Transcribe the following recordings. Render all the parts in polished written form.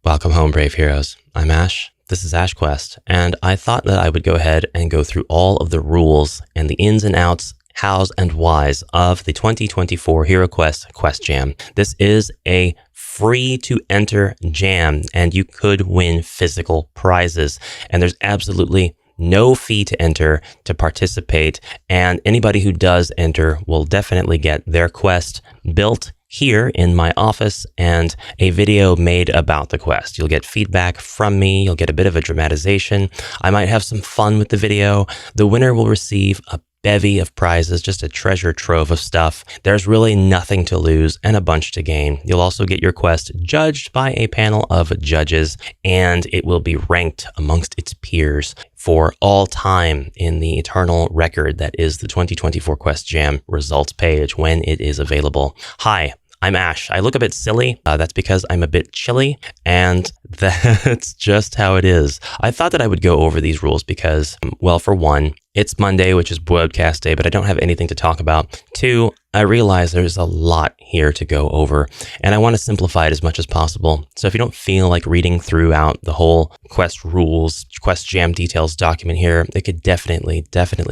Welcome home, brave heroes. I'm Ash. This is HeroQuest, and I thought that I would go ahead and go through all of the rules and the ins and outs, hows and whys of the 2024 HeroQuest Quest Jam. This is a free-to-enter jam, and you could win physical prizes, and there's absolutely no fee to enter to participate, and anybody who does enter will definitely get their quest built here in my office and a video made about the quest. You'll get feedback from me. You'll get a bit of a dramatization. I might have some fun with the video. The winner will receive a bevy of prizes, just a treasure trove of stuff. There's really nothing to lose and a bunch to gain. You'll also get your quest judged by a panel of judges, and it will be ranked amongst its peers for all time in the eternal record that is the 2024 Quest Jam results page when it is available. Hi, I'm Ash. I look a bit silly. That's because I'm a bit chilly, and that's just how it is. I thought that I would go over these rules because, well, for one, it's Monday, which is broadcast day, but I don't have anything to talk about. Two, I realize there's a lot here to go over, and I want to simplify it as much as possible. So if you don't feel like reading throughout the whole Quest rules, Quest Jam details document here, it could definitely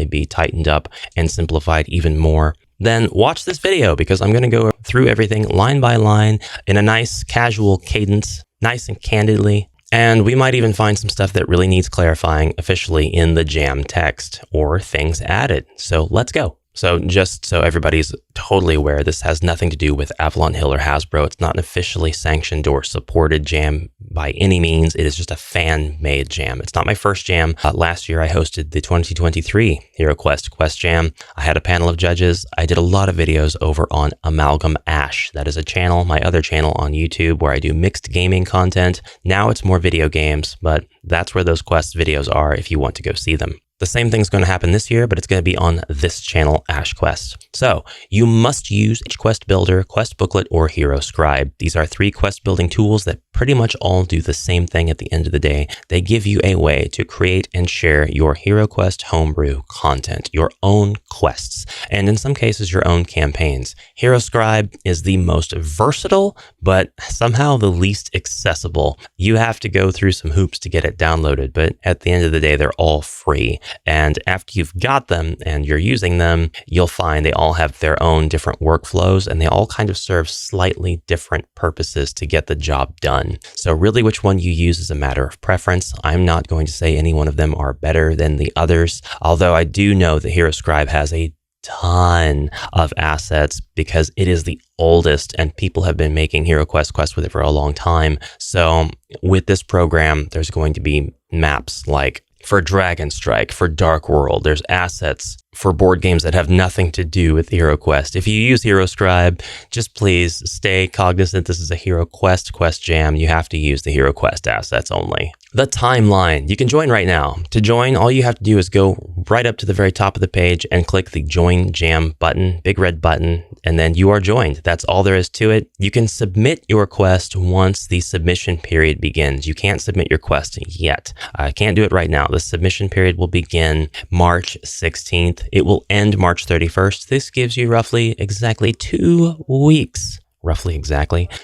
be tightened up and simplified even more. Then watch this video because I'm going to go through everything line by line in a nice casual cadence, nice and candidly. And we might even find some stuff that really needs clarifying officially in the jam text or things added. So let's go. So just so everybody's totally aware, this has nothing to do with Avalon Hill or Hasbro. It's not an officially sanctioned or supported jam by any means. It is just a fan-made jam. It's not my first jam. Last year, I hosted the 2023 HeroQuest Quest Jam. I had a panel of judges. I did a lot of videos over on Amalgam Ash. That is a channel, my other channel on YouTube, where I do mixed gaming content. Now it's more video games, but that's where those Quest videos are if you want to go see them. The same thing's going to happen this year, but it's going to be on this channel, HeroQuest. So you must use Quest Builder, Quest Booklet, or Hero Scribe. These are three quest building tools that pretty much all do the same thing at the end of the day. They give you a way to create and share your HeroQuest homebrew content, your own quests, and in some cases, your own campaigns. Hero Scribe is the most versatile, but somehow the least accessible. You have to go through some hoops to get it downloaded, but at the end of the day, they're all free. And after you've got them and you're using them, you'll find they all have their own different workflows, and they all kind of serve slightly different purposes to get the job done. So really which one you use is a matter of preference. I'm not going to say any one of them are better than the others, although I do know that Hero Scribe has a ton of assets because it is the oldest and people have been making HeroQuest quests with it for a long time. So with this program, there's going to be maps like for Dragon Strike, for Dark World. There's assets for board games that have nothing to do with HeroQuest. If you use Hero Scribe, just please stay cognizant this is a HeroQuest Quest Jam. You have to use the HeroQuest assets only. The timeline. You can join right now. To join, all you have to do is go right up to the very top of the page and click the Join Jam button, big red button, and then you are joined. That's all there is to it. You can submit your quest once the submission period begins. You can't submit your quest yet. I can't do it right now. The submission period will begin March 16th. It will end March 31st. This gives you roughly exactly 2 weeks.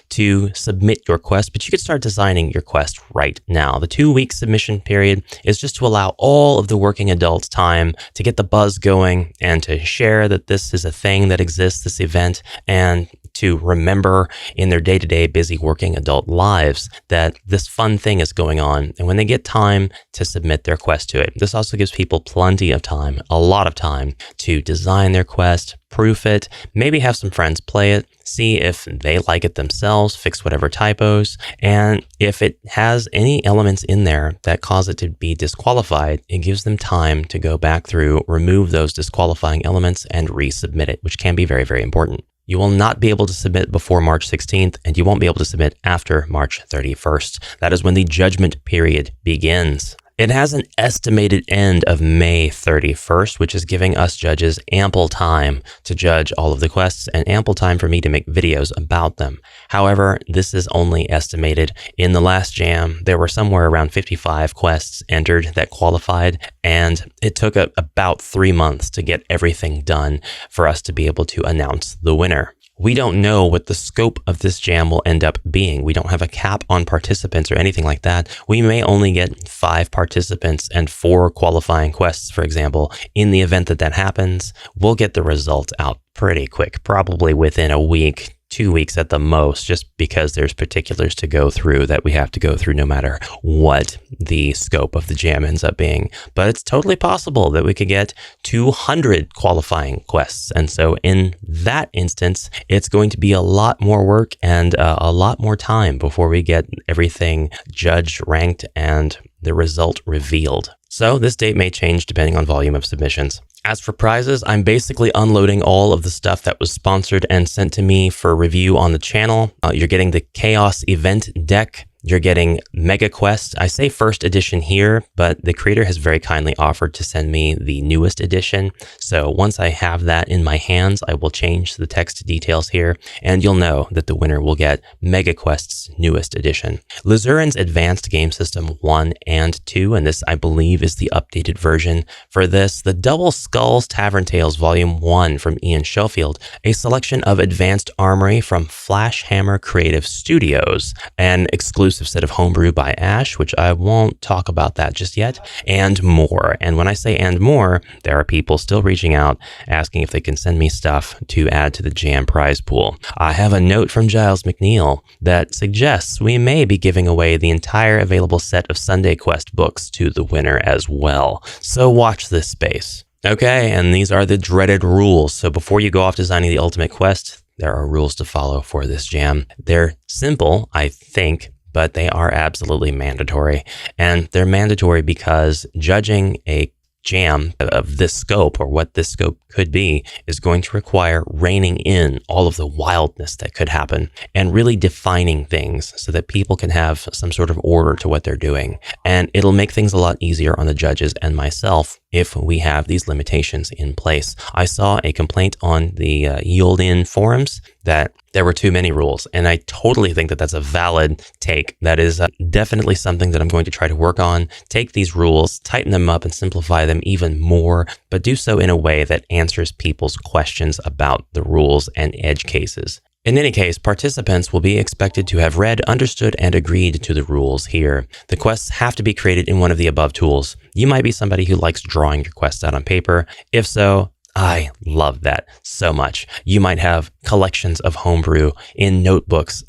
To submit your quest, but you could start designing your quest right now. The 2-week submission period is just to allow all of the working adults time to get the buzz going and to share that this is a thing that exists, this event, and to remember in their day-to-day busy working adult lives that this fun thing is going on, and when they get time to submit their quest to it. This also gives people plenty of time, a lot of time, to design their quest, proof it, maybe have some friends play it, see if they like it themselves, fix whatever typos, and if it has any elements in there that cause it to be disqualified, it gives them time to go back through, remove those disqualifying elements, and resubmit it, which can be very, very important. You will not be able to submit before March 16th, and you won't be able to submit after March 31st. That is when the judgment period begins. It has an estimated end of May 31st, which is giving us judges ample time to judge all of the quests and ample time for me to make videos about them. However, this is only estimated. In the last jam, there were somewhere around 55 quests entered that qualified, and it took about 3 months to get everything done for us to be able to announce the winner. we don't know what the scope of this jam will end up being. We don't have a cap on participants or anything like that. We may only get 5 participants and 4 qualifying quests, for example. In the event that happens, we'll get the result out pretty quick, probably within a week, 2 weeks at the most, just because there's particulars to go through that we have to go through no matter what the scope of the jam ends up being. But it's totally possible that we could get 200 qualifying quests. And so in that instance, it's going to be a lot more work and a lot more time before we get everything judged, ranked, and the result revealed. So this date may change depending on volume of submissions. As for prizes, I'm basically unloading all of the stuff that was sponsored and sent to me for review on the channel. You're getting the Chaos Event deck. You're getting Mega Quest. I say first edition here, but the creator has very kindly offered to send me the newest edition. So once I have that in my hands, I will change the text details here, and you'll know that the winner will get Mega Quest's newest edition. Lizurin's Advanced Game System 1 and 2, and this I believe is the updated version for this. The Double Skulls Tavern Tales Volume 1 from Ian Schofield, a selection of Advanced Armory from Flash Hammer Creative Studios, an exclusive set of homebrew by Ash, which I won't talk about that just yet, and more. And when I say and more, there are people still reaching out asking if they can send me stuff to add to the jam prize pool. I have a note from Giles McNeil that suggests we may be giving away the entire available set of Sunday Quest books to the winner as well. So watch this space. Okay, and these are the dreaded rules. So before you go off designing the ultimate quest, there are rules to follow for this jam. They're simple, I think, but they are absolutely mandatory. And they're mandatory because judging a jam of this scope, or what this scope could be, is going to require reining in all of the wildness that could happen and really defining things so that people can have some sort of order to what they're doing. And it'll make things a lot easier on the judges and myself if we have these limitations in place. I saw a complaint on the Yield-In forums that there were too many rules, and I totally think that that's a valid take. That is definitely something that I'm going to try to work on. Take these rules, tighten them up, and simplify them even more, but do so in a way that answers people's questions about the rules and edge cases. In any case, participants will be expected to have read, understood, and agreed to the rules here. The quests have to be created in one of the above tools. You might be somebody who likes drawing your quests out on paper. If so, I love that so much. You might have collections of homebrew in notebooks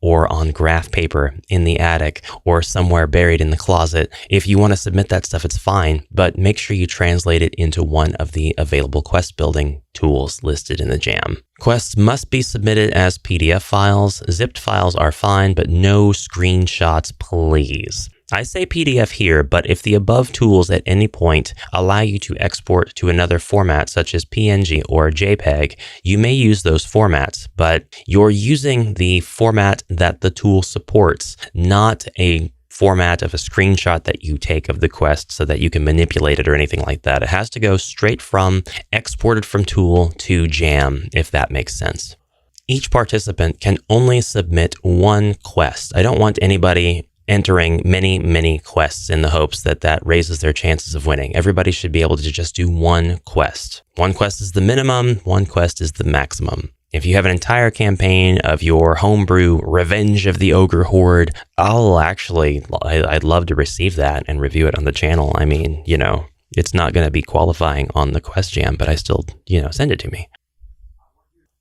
or on graph paper in the attic or somewhere buried in the closet. If you want to submit that stuff, it's fine, but make sure you translate it into one of the available quest building tools listed in the jam. Quests must be submitted as PDF files. Zipped files are fine, but no screenshots, please. I say PDF here, but if the above tools at any point allow you to export to another format such as PNG or JPEG, you may use those formats, but you're using the format that the tool supports, not a format of a screenshot that you take of the quest so that you can manipulate it or anything like that. It has to go straight from exported from tool to jam, if that makes sense. Each participant can only submit one quest. I don't want anybody entering many quests in the hopes that that raises their chances of winning. Everybody should be able to just do one quest. One quest is the minimum, one quest is the maximum. If you have an entire campaign of your homebrew Revenge of the Ogre Horde, I'd love to receive that and review it on the channel. I mean, it's not going to be qualifying on the quest jam, but I still, send it to me.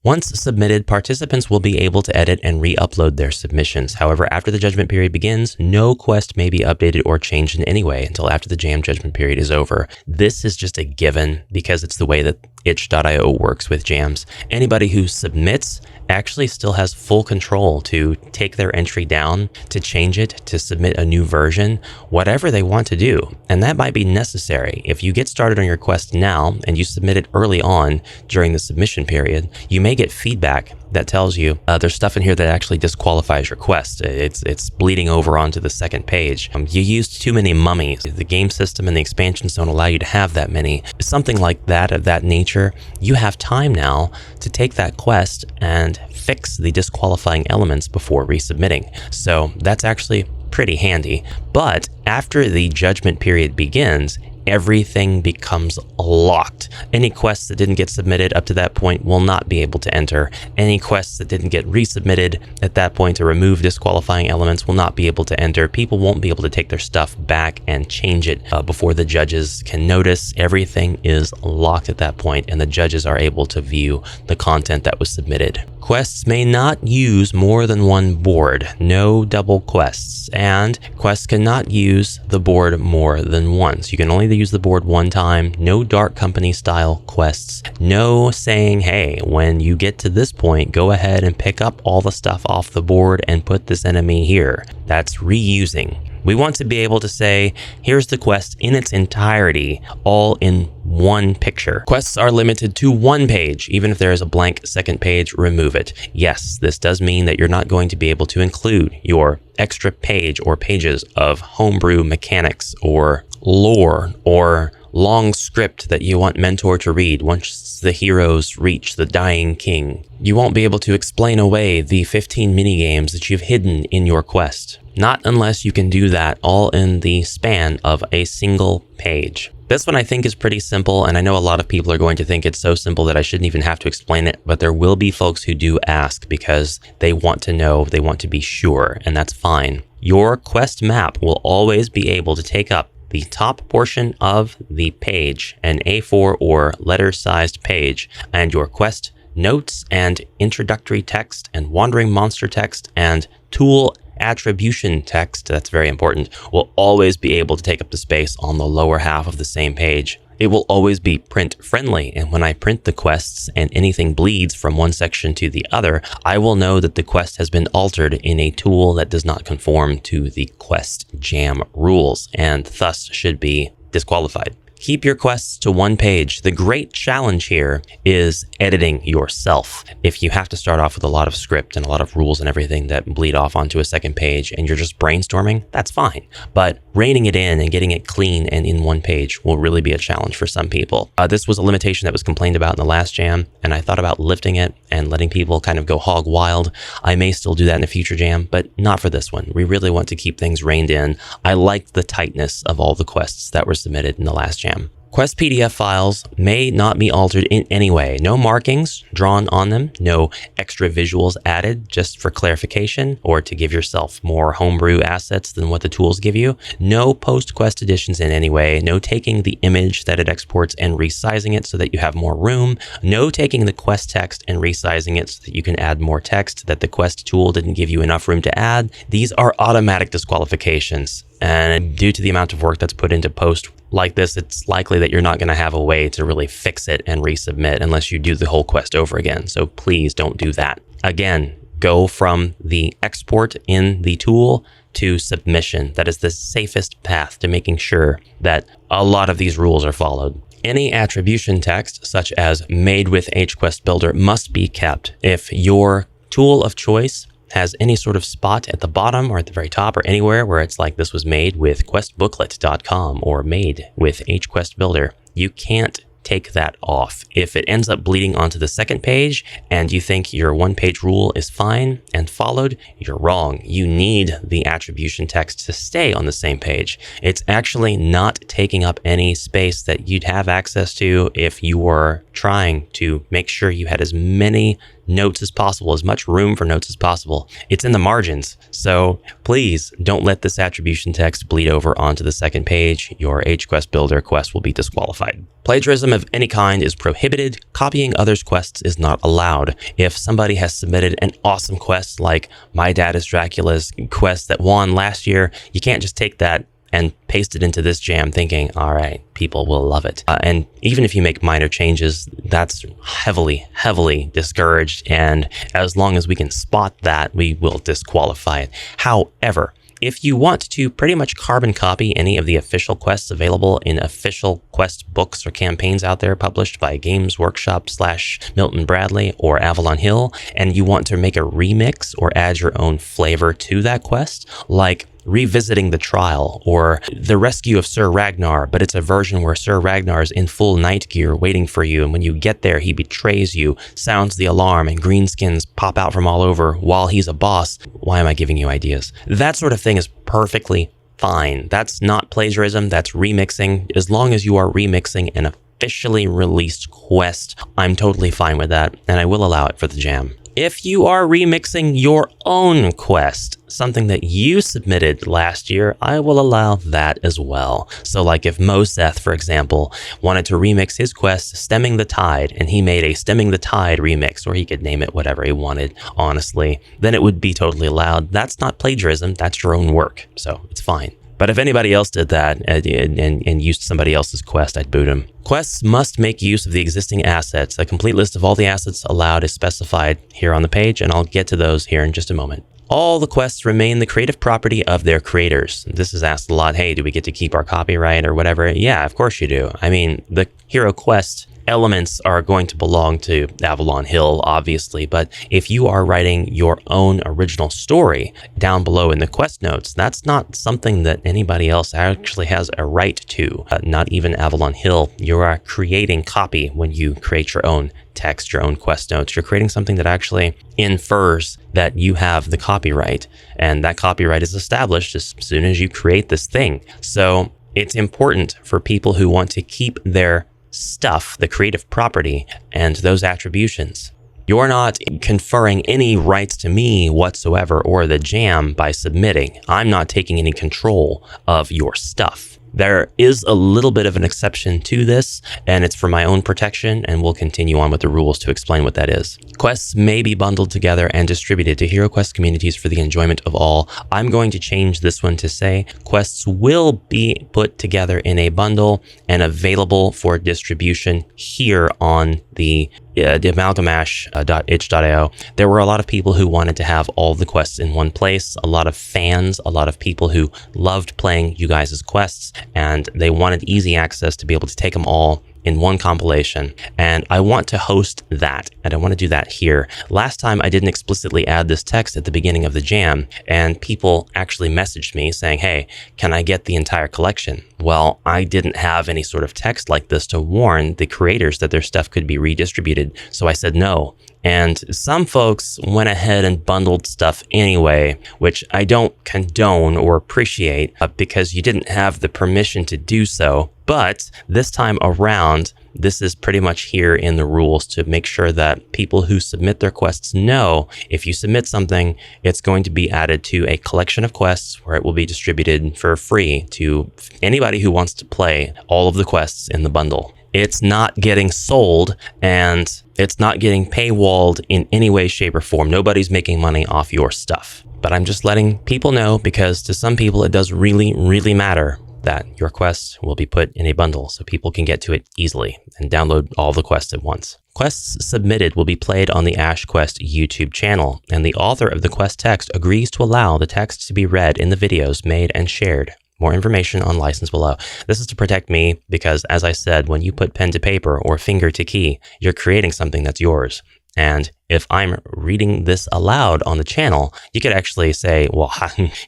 Once submitted, participants will be able to edit and re-upload their submissions. However, after the judgment period begins, no quest may be updated or changed in any way until after the jam judgment period is over. This is just a given because it's the way that itch.io works with jams. Anybody who submits actually still has full control to take their entry down, to change it, to submit a new version, whatever they want to do. And that might be necessary. If you get started on your quest now and you submit it early on during the submission period, you may get feedback that tells you there's stuff in here that actually disqualifies your quest. It's bleeding over onto the second page. You used too many mummies. The game system and the expansions don't allow you to have that many. Something like that, of that nature, you have time now to take that quest and fix the disqualifying elements before resubmitting. So that's actually pretty handy. But after the judgment period begins, everything becomes locked. Any quests that didn't get submitted up to that point will not be able to enter. Any quests that didn't get resubmitted at that point to remove disqualifying elements will not be able to enter. People won't be able to take their stuff back and change it before the judges can notice. Everything is locked at that point, and the judges are able to view the content that was submitted. Quests may not use more than one board, no double quests, and quests cannot use the board more than once. You can only use the board one time, no Dark Company style quests, no saying, hey, when you get to this point, go ahead and pick up all the stuff off the board and put this enemy here. That's reusing. We want to be able to say, here's the quest in its entirety, all in one picture. Quests are limited to one page. Even if there is a blank second page, remove it. Yes, this does mean that you're not going to be able to include your extra page or pages of homebrew mechanics or lore or long script that you want Mentor to read once the heroes reach the dying king. You won't be able to explain away the 15 minigames that you've hidden in your quest. Not unless you can do that all in the span of a single page. This one I think is pretty simple, and I know a lot of people are going to think it's so simple that I shouldn't even have to explain it, but there will be folks who do ask because they want to know, they want to be sure, and that's fine. Your quest map will always be able to take up the top portion of the page, an A4 or letter-sized page, and your quest notes and introductory text and wandering monster text and tool attribution text, that's very important, will always be able to take up the space on the lower half of the same page. It will always be print friendly, and when I print the quests and anything bleeds from one section to the other, I will know that the quest has been altered in a tool that does not conform to the quest jam rules and thus should be disqualified. Keep your quests to one page. The great challenge here is editing yourself. If you have to start off with a lot of script and a lot of rules and everything that bleed off onto a second page and you're just brainstorming, that's fine. But reining it in and getting it clean and in one page will really be a challenge for some people. This was a limitation that was complained about in the last jam, and I thought about lifting it and letting people kind of go hog wild. I may still do that in a future jam, but not for this one. We really want to keep things reined in. I liked the tightness of all the quests that were submitted in the last jam. Quest PDF files may not be altered in any way. No markings drawn on them, no extra visuals added just for clarification or to give yourself more homebrew assets than what the tools give you. No post-quest additions in any way. No taking the image that it exports and resizing it so that you have more room. No taking the quest text and resizing it so that you can add more text that the quest tool didn't give you enough room to add. These are automatic disqualifications. And due to the amount of work that's put into post like this, it's likely that you're not going to have a way to really fix it and resubmit unless you do the whole quest over again. So please don't do that. Again, go from the export in the tool to submission. That is the safest path to making sure that a lot of these rules are followed. Any attribution text, such as made with HeroQuest Builder, must be kept. If your tool of choice has any sort of spot at the bottom or at the very top or anywhere where it's like this was made with questbooklet.com or made with HeroQuest Builder, you can't take that off. If it ends up bleeding onto the second page and you think your one-page rule is fine and followed, you're wrong. You need the attribution text to stay on the same page. It's actually not taking up any space that you'd have access to if you were trying to make sure you had as many notes as possible, as much room for notes as possible. It's in the margins. So please don't let this attribution text bleed over onto the second page. Your HeroQuest Builder quest will be disqualified. Plagiarism of any kind is prohibited. Copying others' quests is not allowed. If somebody has submitted an awesome quest like My Dad is Dracula's quest that won last year, you can't just take that and paste it into this jam thinking, all right, people will love it. And even if you make minor changes, that's heavily discouraged. And as long as we can spot that, we will disqualify it. However, if you want to pretty much carbon copy any of the official quests available in official quest books or campaigns out there published by Games Workshop / Milton Bradley or Avalon Hill, and you want to make a remix or add your own flavor to that quest, like revisiting the trial or the rescue of Sir Ragnar, but it's a version where Sir Ragnar is in full knight gear waiting for you, and when you get there he betrays you, sounds the alarm, and greenskins pop out from all over while he's a boss. Why am I giving you ideas? That sort of thing is perfectly fine. That's not plagiarism, that's remixing. As long as you are remixing an officially released quest, I'm totally fine with that, and I will allow it for the jam. If you are remixing your own quest, something that you submitted last year, I will allow that as well. So like if Moseth, for example, wanted to remix his quest Stemming the Tide, and he made a Stemming the Tide remix, or he could name it whatever he wanted, honestly, then it would be totally allowed. That's not plagiarism, that's your own work, so it's fine. But if anybody else did that and used somebody else's quest, I'd boot him. Quests must make use of the existing assets. A complete list of all the assets allowed is specified here on the page, and I'll get to those here in just a moment. All the quests remain the creative property of their creators. This is asked a lot. Hey, do we get to keep our copyright or whatever? Yeah, of course you do. I mean, the HeroQuest elements are going to belong to Avalon Hill, obviously, but if you are writing your own original story down below in the quest notes, that's not something that anybody else actually has a right to, not even Avalon Hill. You are creating copy when you create your own text, your own quest notes. You're creating something that actually infers that you have the copyright, and that copyright is established as soon as you create this thing. So it's important for people who want to keep their stuff, the creative property, and those attributions. You're not conferring any rights to me whatsoever or the jam by submitting. I'm not taking any control of your stuff. There is a little bit of an exception to this, and it's for my own protection, and we'll continue on with the rules to explain what that is. Quests may be bundled together and distributed to HeroQuest communities for the enjoyment of all. I'm going to change this one to say quests will be put together in a bundle and available for distribution here on the amalgamash.itch.io. There were a lot of people who wanted to have all the quests in one place, a lot of fans, a lot of people who loved playing you guys' quests, and they wanted easy access to be able to take them all in one compilation, and I want to host that, and I want to do that here. Last time I didn't explicitly add this text at the beginning of the jam, and people actually messaged me saying, hey, can I get the entire collection? Well, I didn't have any sort of text like this to warn the creators that their stuff could be redistributed, so I said no. And some folks went ahead and bundled stuff anyway, which I don't condone or appreciate because you didn't have the permission to do so. But this time around, this is pretty much here in the rules to make sure that people who submit their quests know if you submit something, it's going to be added to a collection of quests where it will be distributed for free to anybody who wants to play all of the quests in the bundle. It's not getting sold, and it's not getting paywalled in any way, shape, or form. Nobody's making money off your stuff. But I'm just letting people know, because to some people it does really, really matter that your quests will be put in a bundle so people can get to it easily and download all the quests at once. Quests submitted will be played on the HeroQuest YouTube channel, and the author of the quest text agrees to allow the text to be read in the videos made and shared. More information on license below. This is to protect me because, as I said, when you put pen to paper or finger to key, you're creating something that's yours. And if I'm reading this aloud on the channel, you could actually say, well,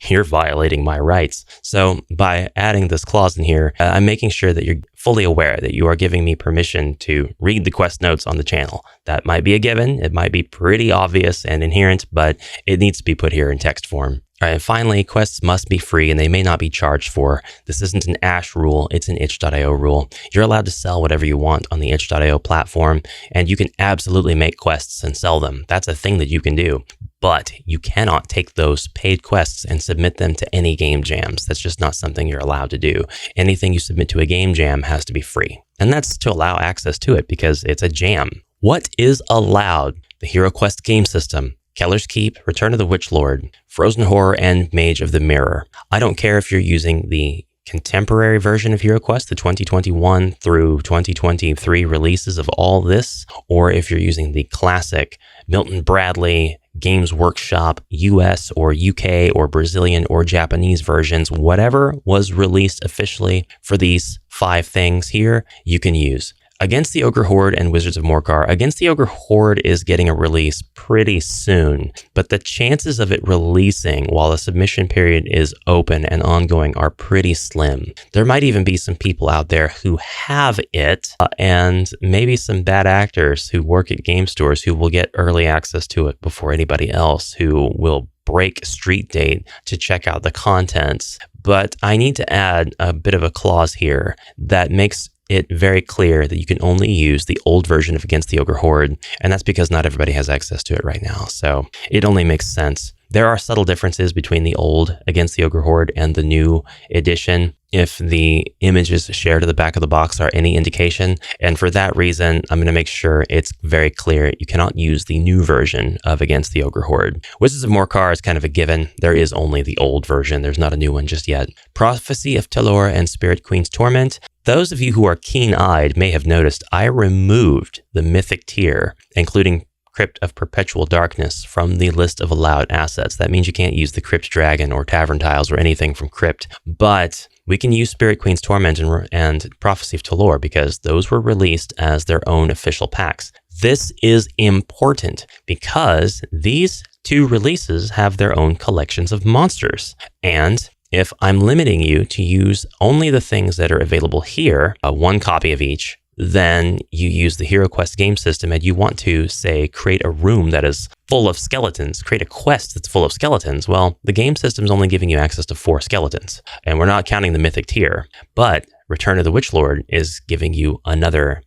you're violating my rights. So by adding this clause in here, I'm making sure that you're fully aware that you are giving me permission to read the quest notes on the channel. That might be a given. It might be pretty obvious and inherent, but it needs to be put here in text form. All right, and finally, quests must be free and they may not be charged for. This isn't an Ash rule, it's an itch.io rule. You're allowed to sell whatever you want on the itch.io platform, and you can absolutely make quests and sell them. That's a thing that you can do. But you cannot take those paid quests and submit them to any game jams. That's just not something you're allowed to do. Anything you submit to a game jam has to be free. And that's to allow access to it because it's a jam. What is allowed? The HeroQuest game system, Keller's Keep, Return of the Witch Lord, Frozen Horror, and Mage of the Mirror. I don't care if you're using the contemporary version of HeroQuest, the 2021 through 2023 releases of all this, or if you're using the classic Milton Bradley, Games Workshop, US or UK or Brazilian or Japanese versions, whatever was released officially for these 5 things here, you can use. Against the Ogre Horde and Wizards of Morcar, Against the Ogre Horde is getting a release pretty soon, but the chances of it releasing while the submission period is open and ongoing are pretty slim. There might even be some people out there who have it, and maybe some bad actors who work at game stores who will get early access to it before anybody else, who will break street date to check out the contents. But I need to add a bit of a clause here that makes it very clear that you can only use the old version of Against the Ogre Horde, and that's because not everybody has access to it right now. So it only makes sense. There are subtle differences between the old Against the Ogre Horde and the new edition, if the images shared at the back of the box are any indication. And for that reason, I'm going to make sure it's very clear you cannot use the new version of Against the Ogre Horde. Wizards of Morcar is kind of a given. There is only the old version. There's not a new one just yet. Prophecy of Talor and Spirit Queen's Torment. Those of you who are keen-eyed may have noticed I removed the mythic tier, including Crypt of Perpetual Darkness, from the list of allowed assets. That means you can't use the Crypt Dragon or Tavern Tiles or anything from Crypt, but we can use Spirit Queen's Torment and Prophecy of Talor because those were released as their own official packs. This is important because these two releases have their own collections of monsters, and if I'm limiting you to use only the things that are available here, one copy of each, then you use the HeroQuest game system and you want to, say, create a room that is full of skeletons, create a quest that's full of skeletons. Well, the game system's only giving you access to 4 skeletons, and we're not counting the mythic tier. But Return of the Witchlord is giving you another,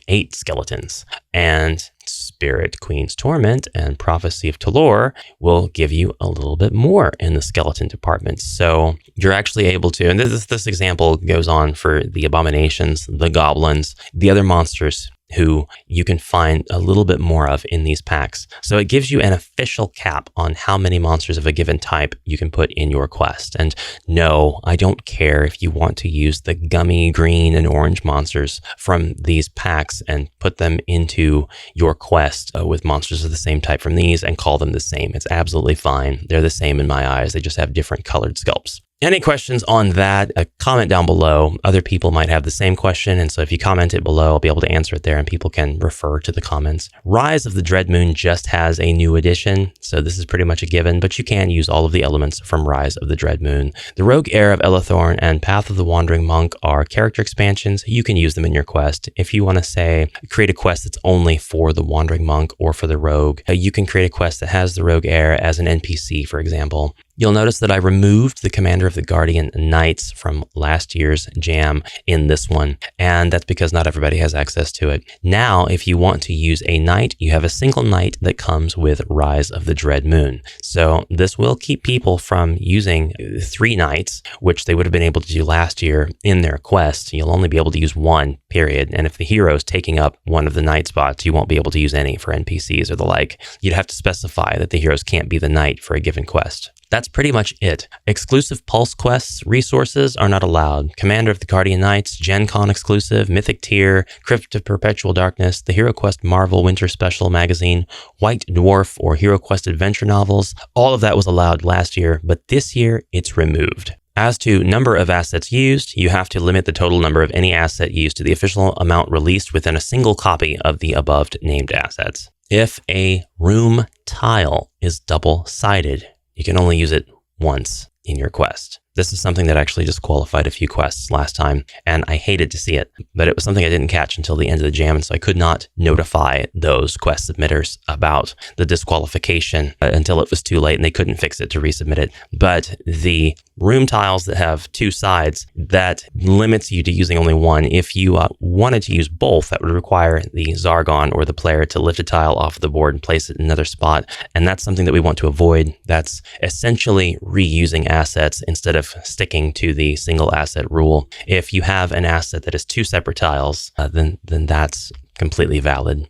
8 skeletons. And Spirit Queen's Torment and Prophecy of Talor will give you a little bit more in the skeleton department. So you're actually able to, and this example goes on for the abominations, the goblins, the other monsters who you can find a little bit more of in these packs. So it gives you an official cap on how many monsters of a given type you can put in your quest. And no, I don't care if you want to use the gummy green and orange monsters from these packs and put them into your quest with monsters of the same type from these and call them the same. It's absolutely fine. They're the same in my eyes. They just have different colored sculpts. Any questions on that? Comment down below. Other people might have the same question, and so if you comment it below, I'll be able to answer it there, and people can refer to the comments. Rise of the Dreadmoon just has a new edition, so this is pretty much a given, but you can use all of the elements from Rise of the Dreadmoon. The Rogue Heir of Elathorn and Path of the Wandering Monk are character expansions. You can use them in your quest. If you want to, say, create a quest that's only for the Wandering Monk or for the Rogue, you can create a quest that has the Rogue Heir as an NPC, for example. You'll notice that I removed the Commander of the Guardian Knights from last year's jam in this one, and that's because not everybody has access to it. Now, if you want to use a knight, you have a single knight that comes with Rise of the Dreadmoon. So this will keep people from using 3 knights, which they would have been able to do last year in their quest. You'll only be able to use 1, period. And if the hero's taking up one of the knight spots, you won't be able to use any for NPCs or the like. You'd have to specify that the heroes can't be the knight for a given quest. That's pretty much it. Exclusive Pulse quests resources are not allowed. Commander of the Guardian Knights, Gen Con exclusive, Mythic Tier, Crypt of Perpetual Darkness, the HeroQuest Marvel Winter Special magazine, White Dwarf or HeroQuest adventure novels. All of that was allowed last year, but this year it's removed. As to number of assets used, you have to limit the total number of any asset used to the official amount released within a single copy of the above named assets. If a room tile is double-sided, you can only use it once in your quest. This is something that actually disqualified a few quests last time, and I hated to see it, but it was something I didn't catch until the end of the jam, and so I could not notify those quest submitters about the disqualification until it was too late, and they couldn't fix it to resubmit it. But the room tiles that have 2 sides, that limits you to using only one. If you wanted to use both, that would require the Zargon or the player to lift a tile off the board and place it in another spot, and that's something that we want to avoid. That's essentially reusing assets instead of sticking to the single asset rule. If you have an asset that is 2 separate tiles, then that's completely valid.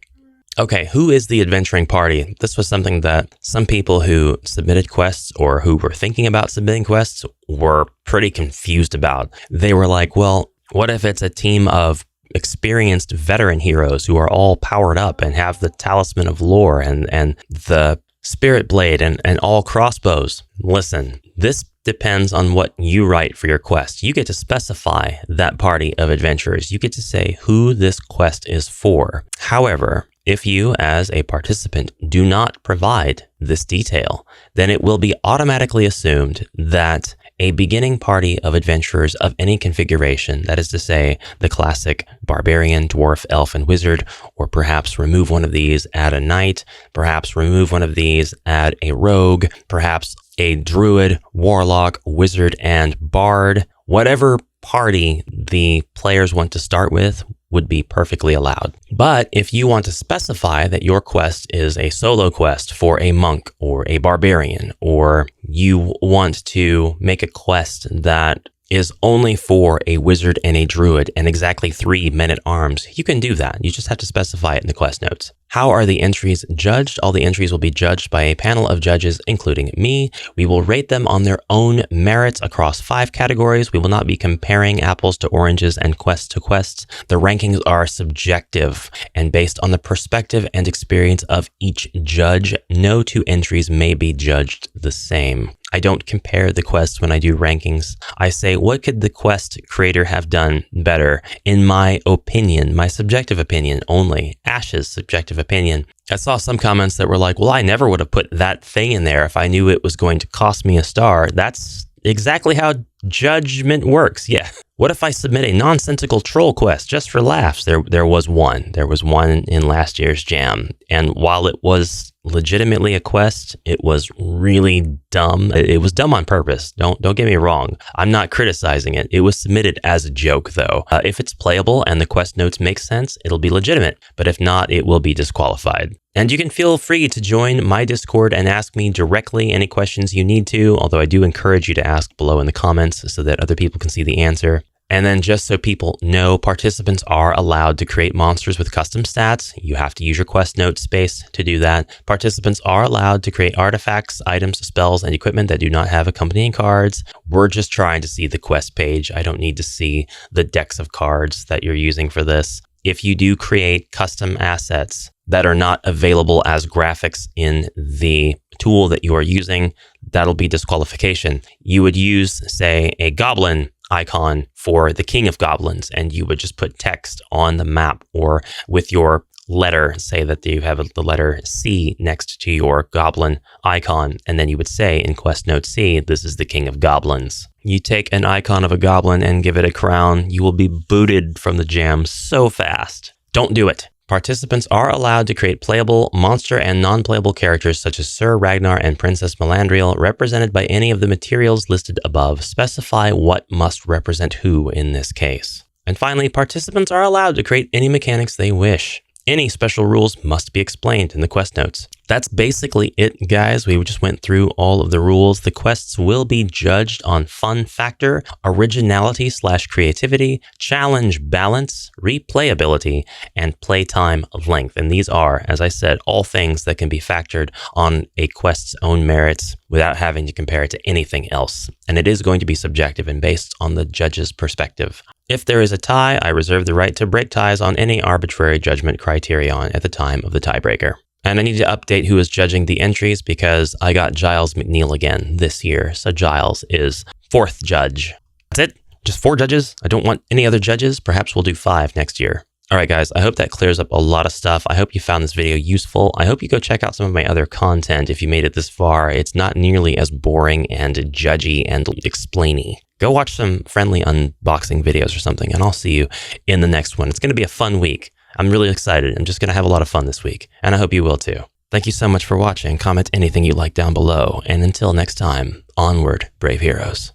Okay, who is the adventuring party? This was something that some people who submitted quests or who were thinking about submitting quests were pretty confused about. They were like, well, what if it's a team of experienced veteran heroes who are all powered up and have the Talisman of Lore and the Spirit Blade and all crossbows? Listen, this depends on what you write for your quest. You get to specify that party of adventurers. You get to say who this quest is for. However, if you, as a participant, do not provide this detail, then it will be automatically assumed that a beginning party of adventurers of any configuration, that is to say, the classic barbarian, dwarf, elf, and wizard, or perhaps remove one of these, add a knight, perhaps remove one of these, add a rogue, perhaps a druid, warlock, wizard, and bard. Whatever party the players want to start with would be perfectly allowed. But if you want to specify that your quest is a solo quest for a monk or a barbarian, or you want to make a quest that is only for a wizard and a druid and exactly 3 men-at-arms, you can do that. You just have to specify it in the quest notes. How are the entries judged? All the entries will be judged by a panel of judges, including me. We will rate them on their own merits across 5 categories. We will not be comparing apples to oranges and quest to quests. The rankings are subjective and based on the perspective and experience of each judge. No 2 entries may be judged the same. I don't compare the quests when I do rankings. I say, what could the quest creator have done better? In my opinion, my subjective opinion only, Ash's subjective opinion. I saw some comments that were like, well, I never would have put that thing in there if I knew it was going to cost me a star. That's exactly how judgment works. Yeah. What if I submit a nonsensical troll quest just for laughs? There was one. There was one in last year's jam. And while it was legitimately a quest, it was really dumb. It was dumb on purpose. Don't get me wrong. I'm not criticizing it. It was submitted as a joke, though. If it's playable and the quest notes make sense, it'll be legitimate. But if not, it will be disqualified. And you can feel free to join my Discord and ask me directly any questions you need to, although I do encourage you to ask below in the comments so that other people can see the answer. And then just so people know, participants are allowed to create monsters with custom stats. You have to use your quest note space to do that. Participants are allowed to create artifacts, items, spells, and equipment that do not have accompanying cards. We're just trying to see the quest page. I don't need to see the decks of cards that you're using for this. If you do create custom assets that are not available as graphics in the tool that you are using, that'll be disqualification. You would use, say, a goblin icon for the king of goblins, and you would just put text on the map or with your letter, say that you have the letter C next to your goblin icon, and then you would say in quest note C, this is the king of goblins. You take an icon of a goblin and give it a crown, you will be booted from the jam so fast. Don't do it. Participants are allowed to create playable, monster, and non-playable characters such as Sir Ragnar and Princess Melandriel, represented by any of the materials listed above. Specify what must represent who in this case. And finally, participants are allowed to create any mechanics they wish. Any special rules must be explained in the quest notes. That's basically it, guys. We just went through all of the rules. The quests will be judged on fun factor, originality/creativity, challenge balance, replayability, and playtime length. And these are, as I said, all things that can be factored on a quest's own merits without having to compare it to anything else. And it is going to be subjective and based on the judge's perspective. If there is a tie, I reserve the right to break ties on any arbitrary judgment criterion at the time of the tiebreaker. And I need to update who is judging the entries because I got Giles McNeil again this year. So Giles is 4th judge. That's it. Just 4 judges. I don't want any other judges. Perhaps we'll do 5 next year. All right, guys, I hope that clears up a lot of stuff. I hope you found this video useful. I hope you go check out some of my other content if you made it this far. It's not nearly as boring and judgy and explainy. Go watch some friendly unboxing videos or something, and I'll see you in the next one. It's going to be a fun week. I'm really excited. I'm just going to have a lot of fun this week, and I hope you will too. Thank you so much for watching. Comment anything you like down below, and until next time, onward, brave heroes.